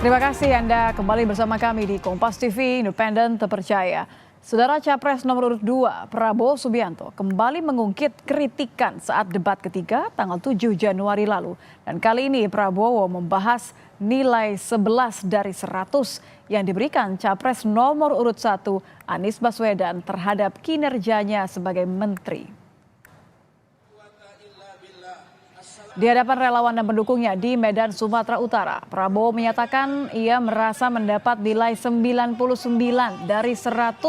Terima kasih Anda kembali bersama kami di Kompas TV, independen terpercaya. Saudara Capres nomor urut 2, Prabowo Subianto, kembali mengungkit kritikan saat debat ketiga tanggal 7 Januari lalu. Dan kali ini Prabowo membahas nilai 11 dari 100 yang diberikan Capres nomor urut 1, Anies Baswedan, terhadap kinerjanya sebagai menteri. Di hadapan relawan dan pendukungnya di Medan, Sumatera Utara, Prabowo menyatakan ia merasa mendapat nilai 99 dari 100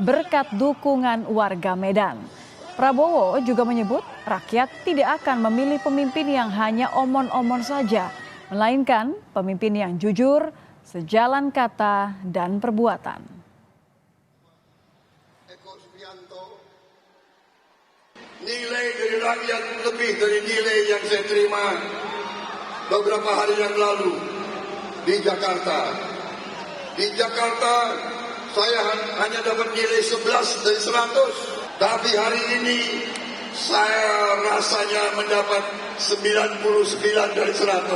berkat dukungan warga Medan. Prabowo juga menyebut rakyat tidak akan memilih pemimpin yang hanya omon-omon saja, melainkan pemimpin yang jujur, sejalan kata dan perbuatan. Nilai dari rakyat lebih dari nilai yang saya terima beberapa hari yang lalu di Jakarta. Di Jakarta saya hanya dapat nilai 11 dari 100. Tapi hari ini saya rasanya mendapat 99 dari 100.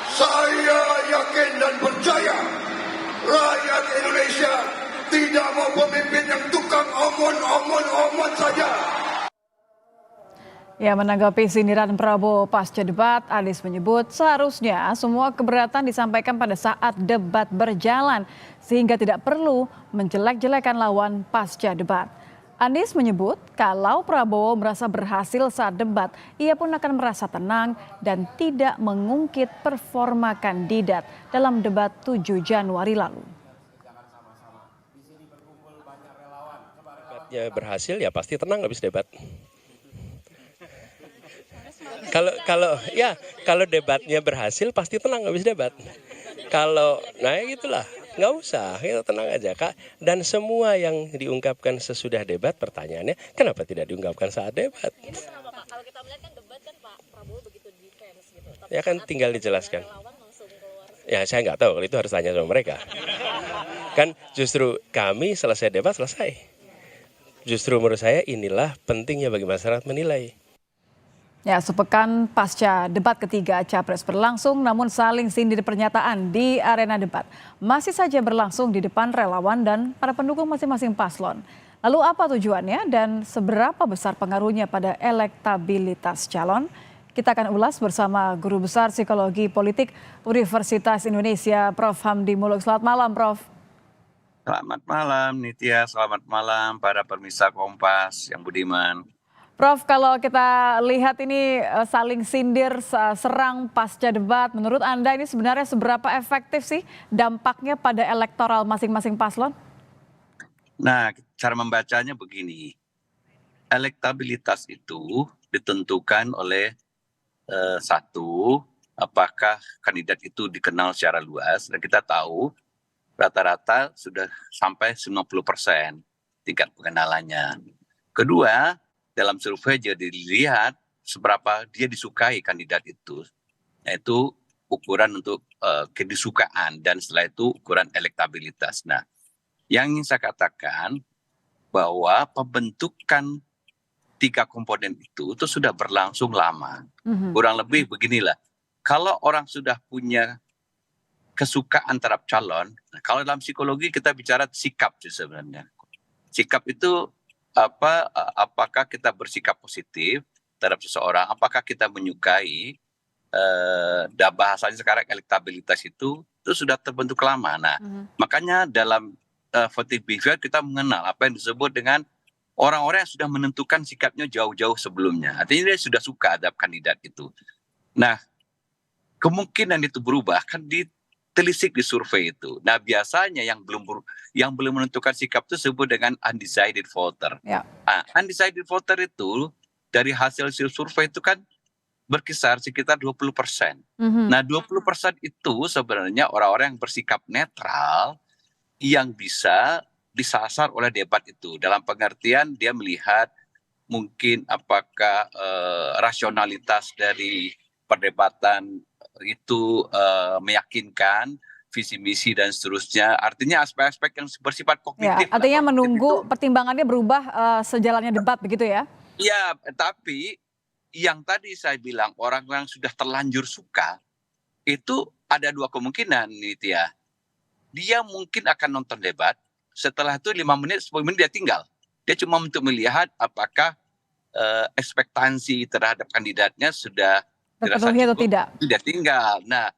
Saya yakin dan percaya rakyat Indonesia tidak mau pemimpin yang tukang omon saja. Ya, menanggapi sindiran Prabowo pasca debat, Anies menyebut seharusnya semua keberatan disampaikan pada saat debat berjalan sehingga tidak perlu menjelek-jelekan lawan pasca debat. Anies menyebut kalau Prabowo merasa berhasil saat debat, ia pun akan merasa tenang dan tidak mengungkit performa kandidat dalam debat 7 Januari lalu. Ya berhasil ya pasti tenang habis debat. Kalau debatnya berhasil pasti tenang habis debat. Nah ya gitulah, nggak usah, kita tenang aja Kak. Dan semua yang diungkapkan sesudah debat, pertanyaannya kenapa tidak diungkapkan saat debat? Kenapa Pak? Kalau kita melihat kan debat kan Pak Prabowo begitu defense gitu. Tapi Ya kan tinggal dijelaskan. Ya saya nggak tahu, kalau itu harus tanya sama mereka. Kan justru kami selesai debat selesai. Justru menurut saya inilah pentingnya bagi masyarakat menilai. Ya, sepekan pasca debat ketiga Capres berlangsung, namun saling sindir pernyataan di arena debat masih saja berlangsung di depan relawan dan para pendukung masing-masing paslon. Lalu apa tujuannya dan seberapa besar pengaruhnya pada elektabilitas calon? Kita akan ulas bersama Guru Besar Psikologi Politik Universitas Indonesia, Prof. Hamdi Muluk. Selamat malam, Prof. Selamat malam Nitya, selamat malam para pemirsa Kompas yang budiman. Prof, kalau kita lihat ini saling sindir, serang pasca debat, menurut Anda ini sebenarnya seberapa efektif sih dampaknya pada elektoral masing-masing paslon? Nah, cara membacanya begini, elektabilitas itu ditentukan oleh satu, apakah kandidat itu dikenal secara luas, dan kita tahu rata-rata sudah sampai 90% tingkat pengenalannya. Kedua, dalam survei jadi dilihat seberapa dia disukai kandidat itu, yaitu ukuran untuk kedisukaan dan setelah itu ukuran elektabilitas. Nah, yang ingin saya katakan bahwa pembentukan 3 komponen itu sudah berlangsung lama. Kurang lebih beginilah, kalau orang sudah punya kesukaan terhadap calon, kalau dalam psikologi kita bicara sikap sih sebenarnya. Sikap itu apakah kita bersikap positif terhadap seseorang, apakah kita menyukai, dan bahasanya sekarang elektabilitas itu sudah terbentuk lama. Nah, makanya dalam voting behavior kita mengenal apa yang disebut dengan orang-orang yang sudah menentukan sikapnya jauh-jauh sebelumnya. Artinya dia sudah suka terhadap kandidat itu. Nah, kemungkinan itu berubah kan ditelisik di survei itu. Nah, biasanya yang belum menentukan sikap itu disebut dengan undecided voter. Ya. Nah, undecided voter itu dari hasil survei itu kan berkisar sekitar 20%. Nah, 20% itu sebenarnya orang-orang yang bersikap netral yang bisa disasar oleh debat itu. Dalam pengertian dia melihat mungkin apakah rasionalitas dari perdebatan itu meyakinkan, visi misi dan seterusnya. Artinya aspek-aspek yang bersifat kognitif. Ya, artinya menunggu pertimbangannya berubah sejalannya debat begitu ya? Iya, tapi yang tadi saya bilang orang yang sudah terlanjur suka itu ada dua kemungkinan nih Tia. Dia mungkin akan nonton debat, setelah itu 5 menit, 10 menit dia tinggal. Dia cuma untuk melihat apakah ekspektasi terhadap kandidatnya sudah dirasa Terpenuhi atau cukup, tidak? dia tinggal. Nah,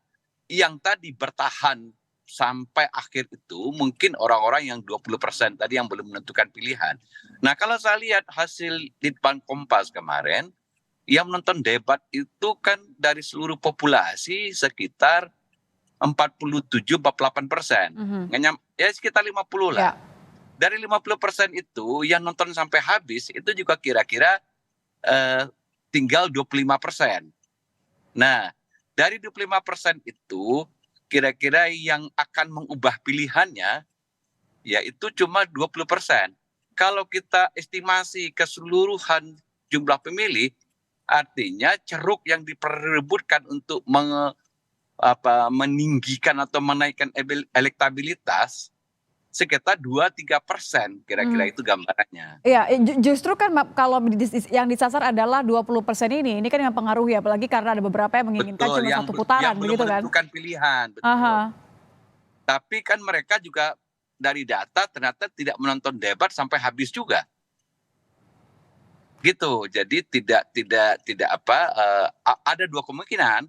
yang tadi bertahan sampai akhir itu mungkin orang-orang yang 20% tadi yang belum menentukan pilihan. Nah, kalau saya lihat hasil Litbang Kompas kemarin, yang menonton debat itu kan dari seluruh populasi sekitar 47-48%. Ya sekitar 50 Ya. lah. Dari 50% itu yang nonton sampai habis itu juga kira-kira tinggal 25%. Nah, dari 25% itu kira-kira yang akan mengubah pilihannya yaitu cuma 20%. Kalau kita estimasi keseluruhan jumlah pemilih, artinya ceruk yang diperebutkan untuk meninggikan atau menaikkan elektabilitas sekitar 2-3%, kira-kira itu gambarannya. Iya, justru kan kalau yang disasar adalah 20% ini kan yang mempengaruhi, apalagi karena ada beberapa yang menginginkan Betul, cuma yang satu putaran, belum begitu kan? menentukan pilihan, betul. Aha. Tapi kan mereka juga dari data ternyata tidak menonton debat sampai habis juga. Gitu. Jadi ada dua kemungkinan.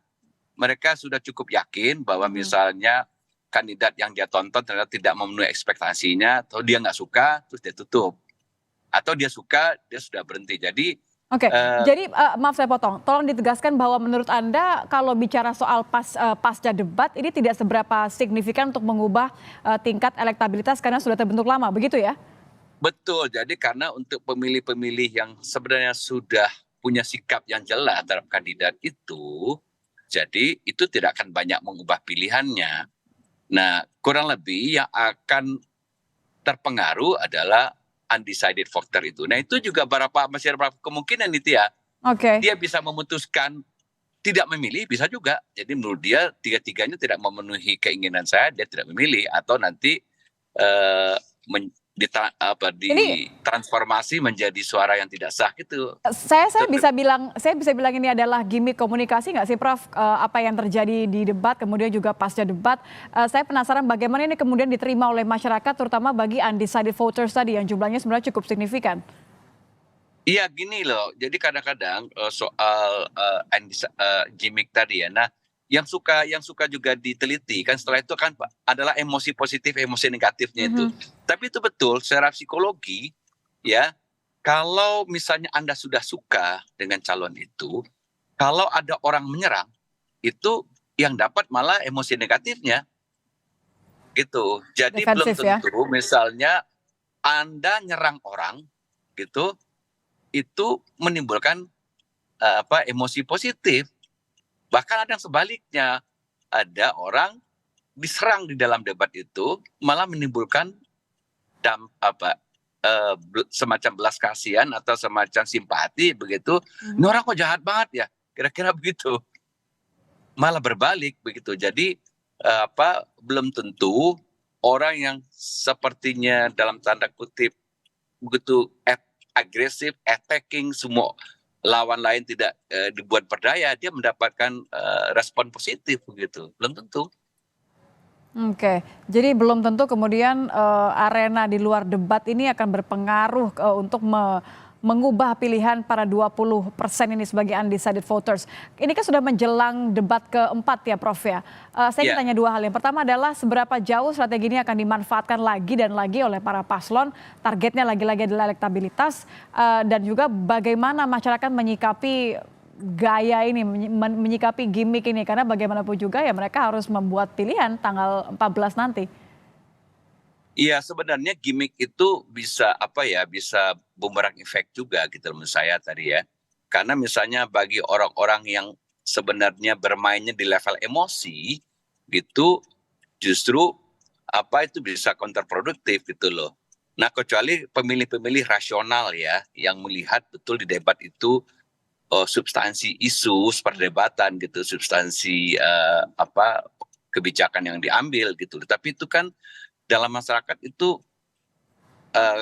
Mereka sudah cukup yakin bahwa misalnya kandidat yang dia tonton ternyata tidak memenuhi ekspektasinya, atau dia nggak suka terus dia tutup, atau dia suka dia sudah berhenti. Jadi Oke, jadi maaf saya potong, tolong ditegaskan bahwa menurut Anda kalau bicara soal pasca debat ini tidak seberapa signifikan untuk mengubah tingkat elektabilitas karena sudah terbentuk lama, begitu ya? betul. Jadi karena untuk pemilih-pemilih yang sebenarnya sudah punya sikap yang jelas terhadap kandidat itu, jadi itu tidak akan banyak mengubah pilihannya. Nah, kurang lebih yang akan terpengaruh adalah undecided voter itu. Nah, itu juga masih ada beberapa kemungkinan itu ya. Oke. Dia bisa memutuskan tidak memilih, bisa juga. Jadi menurut dia tiga-tiganya tidak memenuhi keinginan saya, dia tidak memilih, atau nanti Ini ditransformasi menjadi suara yang tidak sah gitu. saya bisa bilang ini adalah gimmick komunikasi nggak sih, Prof? Apa yang terjadi di debat kemudian juga pasca debat, saya penasaran bagaimana ini kemudian diterima oleh masyarakat terutama bagi undecided voters tadi yang jumlahnya sebenarnya cukup signifikan. Iya gini loh, jadi kadang-kadang soal gimmick tadi ya. Nah, yang suka juga diteliti kan setelah itu kan adalah emosi positif, emosi negatifnya itu. Tapi itu betul secara psikologi ya. Kalau misalnya Anda sudah suka dengan calon itu, kalau ada orang menyerang, itu yang dapat malah emosi negatifnya. Gitu. Jadi belum Defensif ya? tentu misalnya Anda nyerang orang gitu, itu menimbulkan emosi positif. Bahkan ada yang sebaliknya, ada orang diserang di dalam debat itu malah menimbulkan semacam belas kasihan atau semacam simpati begitu. Ini orang kok jahat banget ya, kira-kira begitu. Malah berbalik begitu. Jadi belum tentu orang yang sepertinya dalam tanda kutip begitu agresif, attacking semua lawan lain tidak dibuat berdaya, dia mendapatkan respon positif begitu. Belum tentu. Oke, jadi belum tentu kemudian arena di luar debat ini akan berpengaruh untuk mengubah pilihan para 20% ini sebagai undecided voters. Ini kan sudah menjelang debat keempat ya, Prof ya. Saya ingin tanya dua hal. Yang pertama adalah seberapa jauh strategi ini akan dimanfaatkan lagi dan lagi oleh para paslon. Targetnya lagi-lagi adalah elektabilitas dan juga bagaimana masyarakat menyikapi gaya ini, menyikapi gimmick ini, karena bagaimanapun juga ya mereka harus membuat pilihan tanggal 14 nanti. Iya, sebenarnya gimmick itu bisa bisa bumerang efek juga gitu menurut saya tadi ya. Karena misalnya bagi orang-orang yang sebenarnya bermainnya di level emosi gitu, justru itu bisa kontraproduktif gitu loh. Nah, kecuali pemilih-pemilih rasional ya yang melihat betul di debat itu substansi isu perdebatan gitu, substansi kebijakan yang diambil gitu. Tapi itu kan dalam masyarakat itu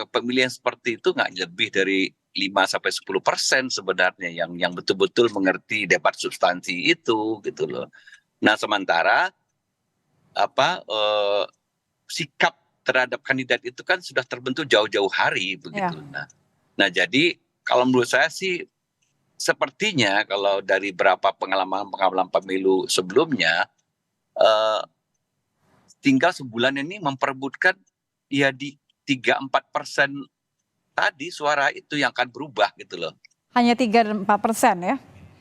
pemilihan seperti itu nggak lebih dari 5-10% sebenarnya yang betul-betul mengerti debat substansi itu gitu loh. Nah, sementara sikap terhadap kandidat itu kan sudah terbentuk jauh-jauh hari begitu. Nah, jadi kalau menurut saya sih sepertinya kalau dari berapa pengalaman pemilu sebelumnya, tinggal sebulan ini memperebutkan ya di 3-4% tadi suara itu yang akan berubah gitu loh. Hanya 3-4% ya?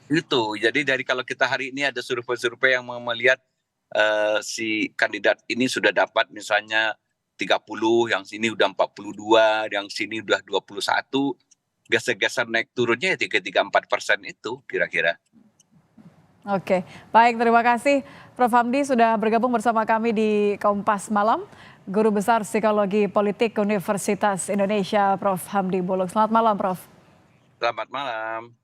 Itu. Jadi dari kalau kita hari ini ada survei-survei yang melihat si kandidat ini sudah dapat misalnya 30, yang sini udah 42, yang sini udah 21, geser-geser naik turunnya ya 3-4% itu kira-kira. Oke, baik, terima kasih Prof. Hamdi sudah bergabung bersama kami di Kompas Malam. Guru Besar Psikologi Politik Universitas Indonesia, Prof. Hamdi Buluk. Selamat malam, Prof. Selamat malam.